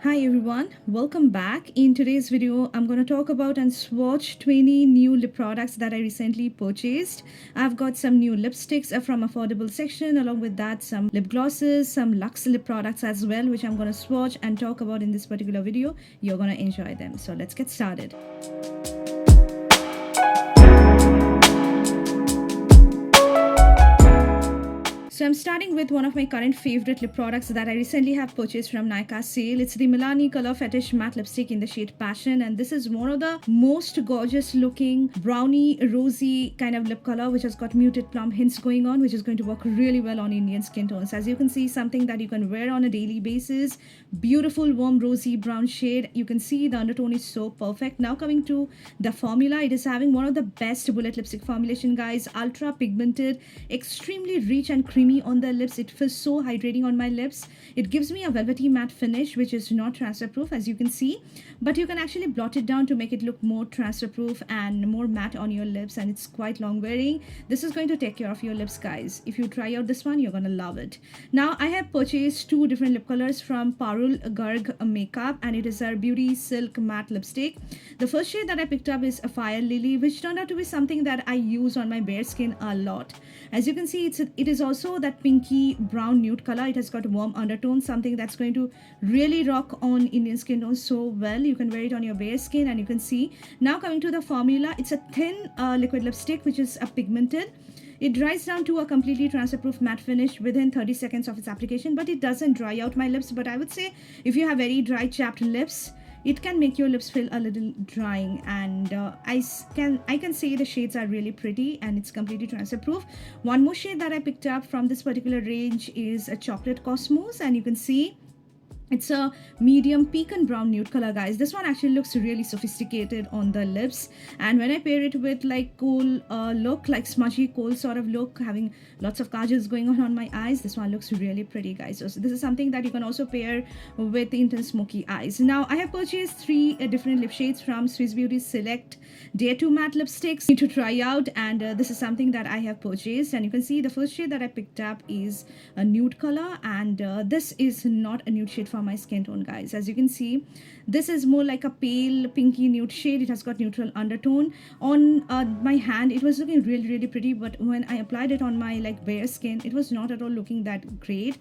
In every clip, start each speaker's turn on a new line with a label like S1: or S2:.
S1: Hi everyone, welcome back. In today's video, I'm going to talk about and swatch 20 new lip products that I recently purchased. I've got some new lipsticks from affordable section, along with that some lip glosses, some luxe lip products as well, which I'm going to swatch and talk about in this particular video. You're going to enjoy them. So let's get started. So I'm starting with one of my current favorite lip products that I recently have purchased from Nykaa sale. It's the MILANI Color Fetish Matte Lipstick in the shade Passion, and this is one of the most gorgeous looking brownie rosy kind of lip color which has got muted plum hints going on, which is going to work really well on Indian skin tones. As you can see, something that you can wear on a daily basis. Beautiful warm rosy brown shade. You can see the undertone is so perfect. Now coming to the formula, it is having one of the best bullet lipstick formulation, guys. Ultra pigmented, extremely rich and creamy on the lips. It feels so hydrating on my lips. It gives me a velvety matte finish which is not transfer proof, as you can see, but you can actually blot it down to make it look more transfer proof and more matte on your lips, and it's quite long wearing. This is going to take care of your lips, guys. If you try out this one, you're gonna love it. Now I have purchased two different lip colors from PARUL GARG makeup, and it is our Beauty Silk Matte Lipstick. The first shade that I picked up is a Fire Lily, which turned out to be something that I use on my bare skin a lot. As you can see, it is also that pinky brown nude color. It has got warm undertone, something that's going to really rock on Indian skin tones so well. You can wear it on your bare skin, and you can see. Now coming to the formula, it's a thin liquid lipstick which is pigmented. It dries down to a completely transfer-proof matte finish within 30 seconds of its application, but it doesn't dry out my lips. But I would say if you have very dry, chapped lips, it can make your lips feel a little drying, and I can say the shades are really pretty and it's completely transfer proof. One more shade that I picked up from this particular range is a Chocolate Cosmos, and you can see it's a medium pecan brown nude color, guys. This one actually looks really sophisticated on the lips, and when I pair it with like cool look, like smudgy coal sort of look, having lots of kajals going on my eyes, this one looks really pretty, guys. So this is something that you can also pair with intense smoky eyes. Now I have purchased three different lip shades from Swiss Beauty Select Dare to Matte Lipsticks. Need to try out, and this is something that I have purchased, and you can see the first shade that I picked up is a nude color, and this is not a nude shade for my skin tone, guys. As you can see, this is more like a pale pinky nude shade. It has got neutral undertone. On my hand, it was looking really pretty, but when I applied it on my like bare skin, it was not at all looking that great.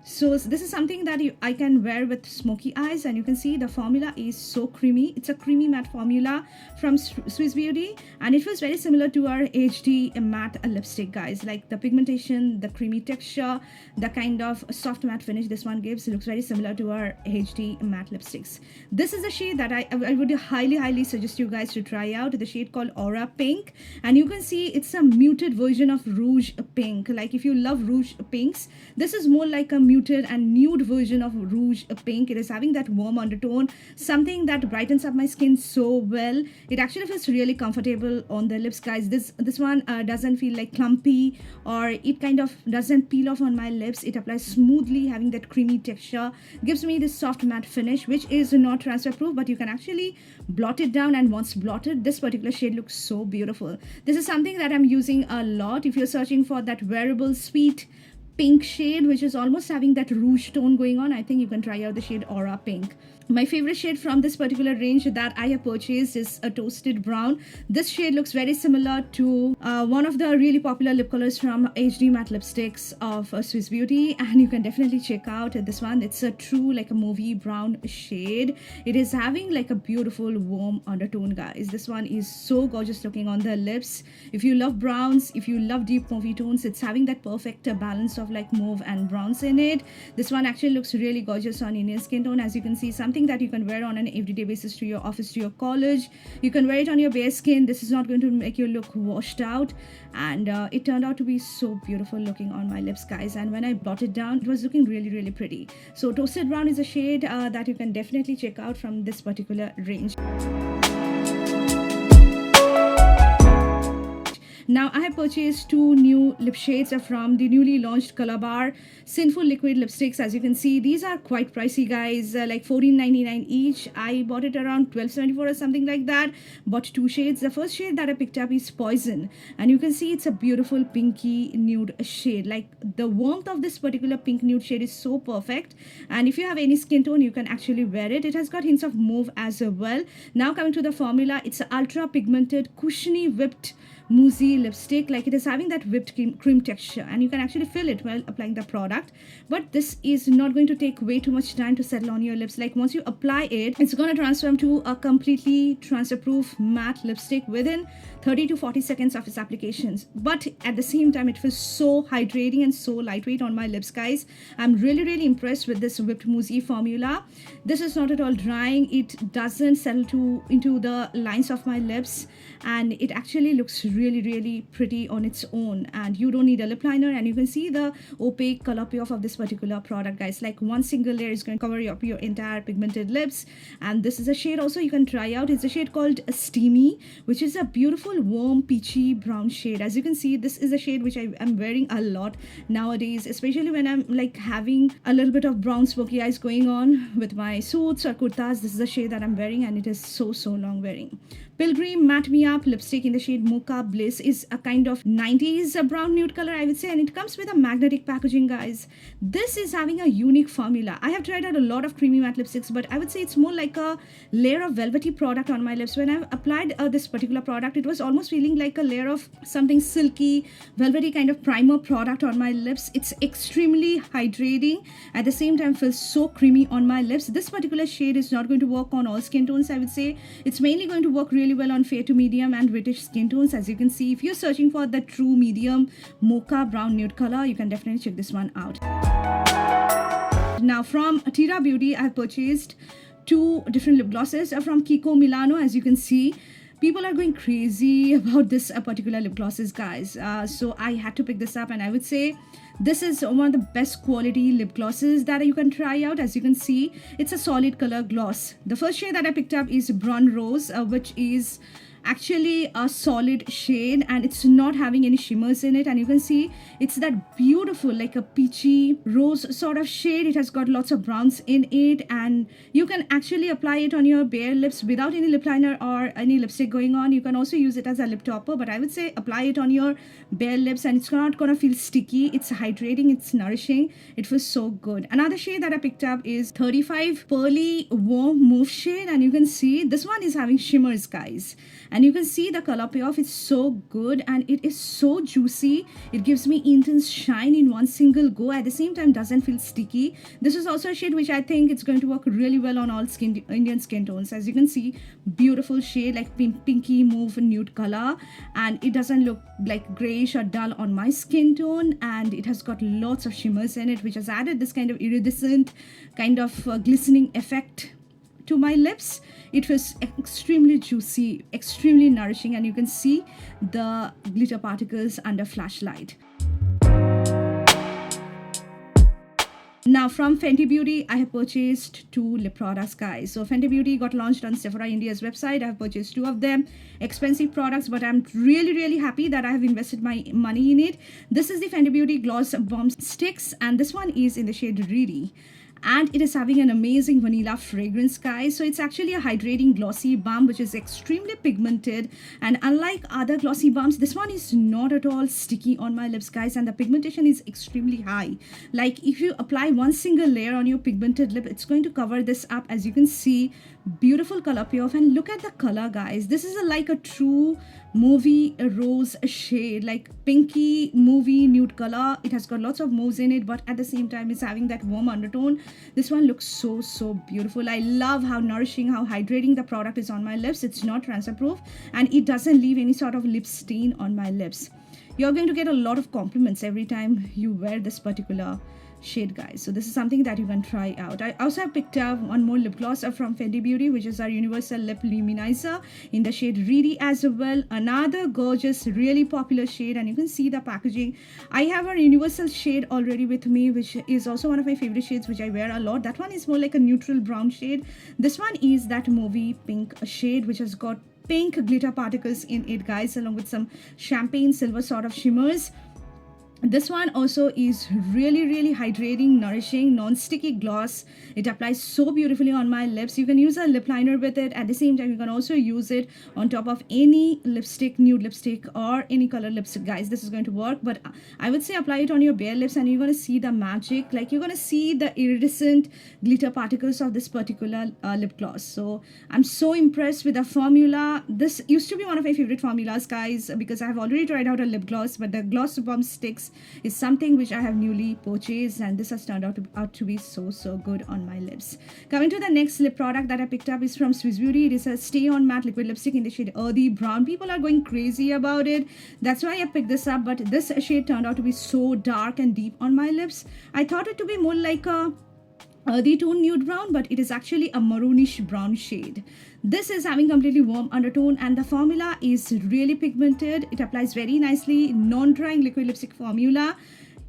S1: So this is something that I can wear with smoky eyes, and you can see the formula is so creamy. It's a creamy matte formula from Swiss Beauty, and it feels very similar to our HD matte lipstick, guys. Like the pigmentation, the creamy texture, the kind of soft matte finish this one gives looks very similar to our HD matte lipsticks. This is a shade that I would highly suggest you guys to try out. The shade called Aura Pink, and you can see it's a muted version of Rouge Pink. Like if you love Rouge Pinks, this is more like a muted and nude version of Rouge Pink. It is having that warm undertone, something that brightens up my skin so well. It actually feels really comfortable on the lips, guys. This one doesn't feel like clumpy, or it kind of doesn't peel off on my lips. It applies smoothly, having that creamy texture, gives me this soft matte finish, which is not transfer proof, but you can actually blot it down, and once blotted, this particular shade looks so beautiful. This is something that I'm using a lot. If you're searching for that wearable sweet pink shade which is almost having that rouge tone going on, I think you can try out the shade Aura Pink. My favorite shade from this particular range that I have purchased is a Toasted Brown. This shade looks very similar to one of the really popular lip colors from HD matte lipsticks of Swiss Beauty, and you can definitely check out this one. It's a true like a movie brown shade. It is having like a beautiful warm undertone, guys. This one is so gorgeous looking on the lips. If you love browns, if you love deep mauvey tones, it's having that perfect balance of like mauve and browns in it. This one actually looks really gorgeous on Indian skin tone. As you can see, something that you can wear on an everyday basis to your office, to your college. You can wear it on your bare skin. This is not going to make you look washed out, and it turned out to be so beautiful looking on my lips, guys. And when I brought it down, it was looking really pretty. So Toasted Brown is a shade that you can definitely check out from this particular range. Now I have purchased 2 new lip shades from the newly launched Colorbar SINFUL liquid lipsticks. As you can see, these are quite pricey, guys, like $14.99 each. I bought it around $12.74 or something like that. Bought 2 shades. The first shade that I picked up is Poison, and you can see it's a beautiful pinky nude shade. Like, the warmth of this particular pink nude shade is so perfect, and if you have any skin tone, you can actually wear it. It has got hints of mauve as well. Now coming to the formula, it's an ultra pigmented, cushiony, whipped moussey lipstick. Like, it is having that whipped cream texture, and you can actually feel it while applying the product. But this is not going to take way too much time to settle on your lips. Like, once you apply it, it's going to transform to a completely transfer proof matte lipstick within 30 to 40 seconds of its applications. But at the same time, it feels so hydrating and so lightweight on my lips, guys. I'm really impressed with this whipped moussey formula. This is not at all drying. It doesn't settle into the lines of my lips, and it actually looks really pretty on its own. And you don't need a lip liner, and you can see the opaque color payoff of this particular product, guys. Like, one single layer is going to cover up your entire pigmented lips. And this is a shade also you can try out. It's a shade called Steamy, which is a beautiful warm peachy brown shade. As you can see, this is a shade which I am wearing a lot nowadays, especially when I'm like having a little bit of brown smoky eyes going on with my suits or kurtas. This is the shade that I'm wearing, and it is so long wearing. Pilgrim Matte Me Up lipstick in the shade Mocha Bliss is a kind of 90s brown nude color, I would say, and it comes with a magnetic packaging, guys. This is having a unique formula. I have tried out a lot of creamy matte lipsticks, but I would say it's more like a layer of velvety product on my lips. When I've applied this particular product, it was almost feeling like a layer of something silky, velvety kind of primer product on my lips. It's extremely hydrating. At the same time, feels so creamy on my lips. This particular shade is not going to work on all skin tones, I would say. It's mainly going to work really well on fair to medium and British skin tones. As you can see, if you're searching for the true medium mocha brown nude color, you can definitely check this one out. Now from Tira Beauty, I have purchased 2 different lip glosses from KIKO Milano. As you can see, people are going crazy about this particular lip glosses, guys. So I had to pick this up, and I would say this is one of the best quality lip glosses that you can try out. As you can see, it's a solid color gloss. The first shade that I picked up is BRUN Rose, which is actually a solid shade, and it's not having any shimmers in it. And you can see it's that beautiful, like a peachy rose sort of shade. It has got lots of browns in it, and you can actually apply it on your bare lips without any lip liner or any lipstick going on. You can also use it as a lip topper, but I would say apply it on your bare lips, and it's not gonna feel sticky. It's hydrating, it's nourishing, it feels so good. Another shade that I picked up is 35 Pearly Warm Mauve shade, and you can see this one is having shimmers, guys. And you can see the color payoff. It's so good, and it is so juicy. It gives me intense shine in one single go. At the same time, doesn't feel sticky. This is also a shade which I think it's going to work really well on all Indian skin tones. As you can see, beautiful shade, like pinky mauve nude color, and it doesn't look like grayish or dull on my skin tone, and it has got lots of shimmers in it, which has added this kind of iridescent kind of glistening effect to my lips. It was extremely juicy, extremely nourishing, and you can see the glitter particles under flashlight. Now from Fenty Beauty, I have purchased 2 lip products, guys. So Fenty Beauty got launched on Sephora India's website. I have purchased 2 of them. Expensive products, but I'm really happy that I have invested my money in it. This is the Fenty Beauty Gloss Bomb STIX, and this one is in the shade RIRI. And it is having an amazing vanilla fragrance, guys. So it's actually a hydrating glossy balm which is extremely pigmented, and unlike other glossy balms, this one is not at all sticky on my lips, guys, and the pigmentation is extremely high. Like, if you apply one single layer on your pigmented lip, it's going to cover this up. As you can see, beautiful color payoff, and look at the color, guys. This is like a true movie rose shade, like pinky movie nude color. It has got lots of mauves in it, but at the same time it's having that warm undertone. This one looks so beautiful. I love how nourishing, how hydrating the product is on my lips. It's not transfer proof, and it doesn't leave any sort of lip stain on my lips. You're going to get a lot of compliments every time you wear this particular shade, guys. So this is something that you can try out. I also have picked up one more lip gloss from Fenty Beauty, which is our universal lip luminizer in the shade RIRI as well. Another gorgeous, really popular shade, and you can see the packaging. I have a universal shade already with me, which is also one of my favorite shades, which I wear a lot. That one is more like a neutral brown shade. This one is that mauvey pink shade, which has got pink glitter particles in it, guys, along with some champagne silver sort of shimmers. This one also is really hydrating, nourishing, non-sticky gloss. It applies so beautifully on my lips. You can use a lip liner with it. At the same time, you can also use it on top of any lipstick, nude lipstick, or any color lipstick, guys. This is going to work, but I would say apply it on your bare lips and you're going to see the magic. Like, you're going to see the iridescent glitter particles of this particular lip gloss. So I'm so impressed with the formula. This used to be one of my favorite formulas, guys, because I've already tried out a lip gloss, but the Gloss Bomb STIX is something which I have newly purchased, and this has turned out to be so good on my lips. Coming to the next lip product that I picked up is from Swiss Beauty. It is a Stay On Matte liquid lipstick in the shade Earthy Brown. People are going crazy about it. That's why I picked this up, but this shade turned out to be so dark and deep on my lips. I thought it to be more like a earthy tone nude brown, but it is actually a maroonish brown shade. This is having completely warm undertone, and the formula is really pigmented. It applies very nicely, non-drying liquid lipstick formula.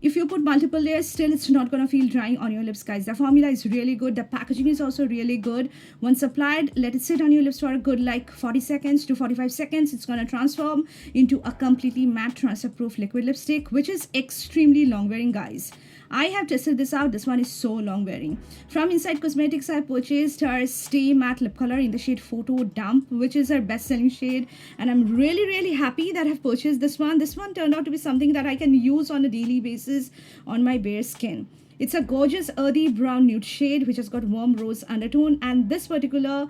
S1: If you put multiple layers, still it's not going to feel drying on your lips, guys. The formula is really good. The packaging is also really good. Once applied, let it sit on your lips for a good like 40 seconds to 45 seconds. It's going to transform into a completely matte transfer-proof liquid lipstick, which is extremely long-wearing, guys. I have tested this out. This one is so long wearing. From Inside Cosmetics, I purchased her Stay Matte lip color in the shade Photo Dump, which is her best selling shade, and I'm really happy that I've purchased this one. This one turned out to be something that I can use on a daily basis on my bare skin. It's a gorgeous earthy brown nude shade which has got warm rose undertone, and this particular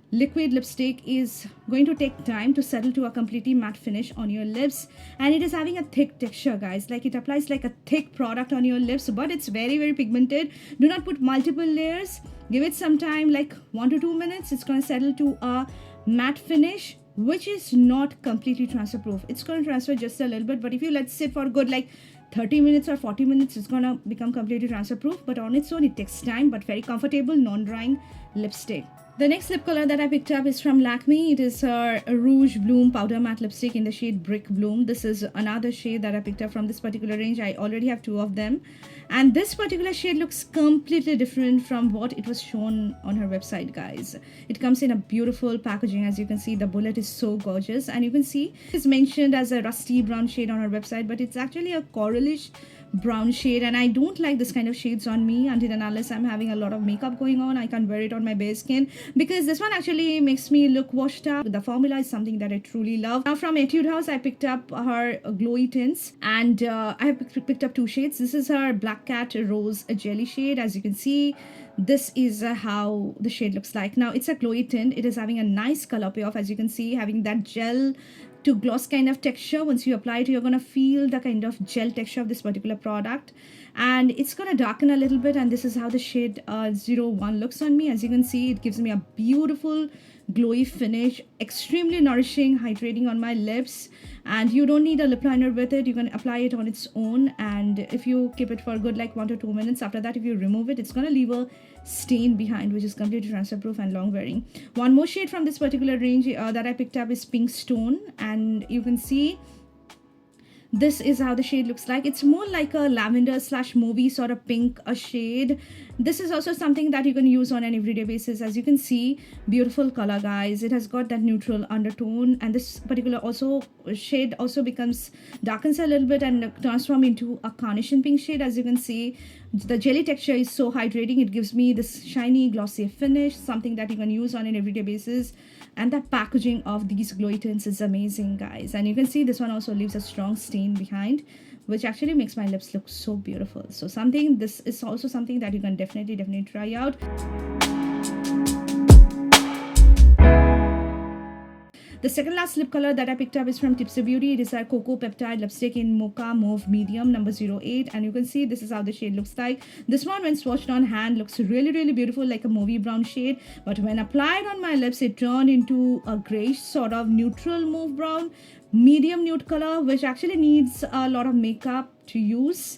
S1: liquid lipstick is going to take time to settle to a completely matte finish on your lips, and it is having a thick texture, guys. Like, it applies like a thick product on your lips, but it's very pigmented. Do not put multiple layers. Give it some time, like 1 to 2 minutes. It's going to settle to a matte finish, which is not completely transfer proof. It's going to transfer just a little bit, but if you let it sit for good like 30 minutes or 40 minutes, it's gonna become completely transfer proof. But on its own, it takes time, but very comfortable, non-drying lipstick. The next lip color that I picked up is from LAKME. It is a Rouge Bloom Powder Matte Lipstick in the shade Brick Bloom. This is another shade that I picked up from this particular range. I already have 2 of them. And this particular shade looks completely different from what it was shown on her website, guys. It comes in a beautiful packaging. As you can see, the bullet is so gorgeous. And you can see it's mentioned as a rusty brown shade on her website, but it's actually a coralish brown shade, and I don't like this kind of shades on me until and unless I'm having a lot of makeup going on. I can't wear it on my bare skin because this one actually makes me look washed up. The formula is something that I truly love. Now from Etude House, I picked up her glowy tints, and I have picked up 2 shades. This is her Black Cat Rose Jelly shade. As you can see, this is how the shade looks like. Now it's a glowy tint. It is having a nice color payoff, as you can see, having that gel to gloss kind of texture. Once you apply it, you're going to feel the kind of gel texture of this particular product, and it's going to darken a little bit, and this is how the shade 01 looks on me. As you can see, it gives me a beautiful glowy finish, extremely nourishing, hydrating on my lips, and you don't need a lip liner with it. You can apply it on its own, and if you keep it for a good like 1 to 2 minutes, after that if you remove it, it's going to leave a stain behind, which is completely transfer proof and long wearing. One more shade from this particular range that I picked up is Pink Stone, and you can see this is how the shade looks like. It's more like a lavender / mauvey sort of pink shade. This is also something that you can use on an everyday basis. As you can see, beautiful color, guys. It has got that neutral undertone, and this particular shade also darkens a little bit and transform into a carnation pink shade. As you can see, the jelly texture is so hydrating. It gives me this shiny glossy finish, something that you can use on an everyday basis. And the packaging of these glowy tints is amazing, guys. And you can see this one also leaves a strong stain behind, which actually makes my lips look so beautiful. So this is also something that you can definitely try out. The second last lip color that I picked up is from Tipsy Beauty. It is our Cocoa Peptide Lipstick in Mocha Mauve Medium number 08. And you can see this is how the shade looks like. This one, when swatched on hand, looks really beautiful, like a mauvey brown shade. But when applied on my lips, it turned into a grayish sort of neutral mauve brown, medium nude color, which actually needs a lot of makeup to use.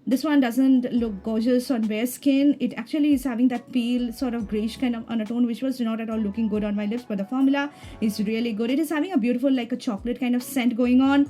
S1: This one doesn't look gorgeous on bare skin. It actually is having that pale sort of grayish kind of undertone, which was not at all looking good on my lips, but the formula is really good. It is having a beautiful like a chocolate kind of scent going on.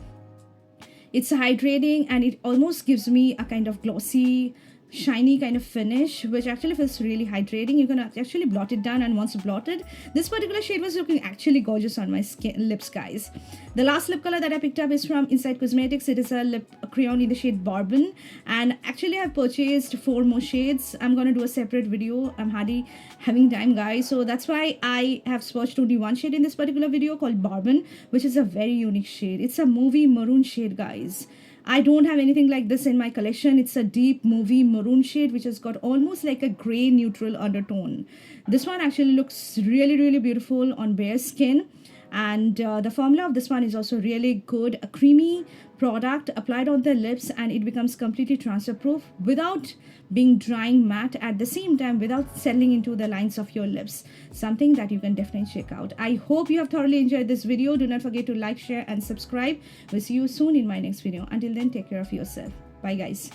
S1: It's hydrating, and it almost gives me a kind of glossy shiny kind of finish, which actually feels really hydrating. You can actually blot it down, and once blotted, this particular shade was looking actually gorgeous on my lips, guys. The last lip color that I picked up is from Inside Cosmetics. It is a crayon in the shade Bourbon, and actually I've purchased 4 more shades. I'm gonna do a separate video. I'm hardly having time, guys, so that's why I have swatched only one shade in this particular video called Bourbon, which is a very unique shade. It's a movie maroon shade, guys. I don't have anything like this in my collection. It's a deep movie maroon shade which has got almost like a gray neutral undertone. This one actually looks really, really beautiful on bare skin. And the formula of this one is also really good. A creamy product applied on the lips, and it becomes completely transfer proof without being drying matte, at the same time without settling into the lines of your lips. Something that you can definitely check out. I hope you have thoroughly enjoyed this video. Do not forget to like, share and subscribe. We'll see you soon in my next video. Until then, take care of yourself. Bye, guys.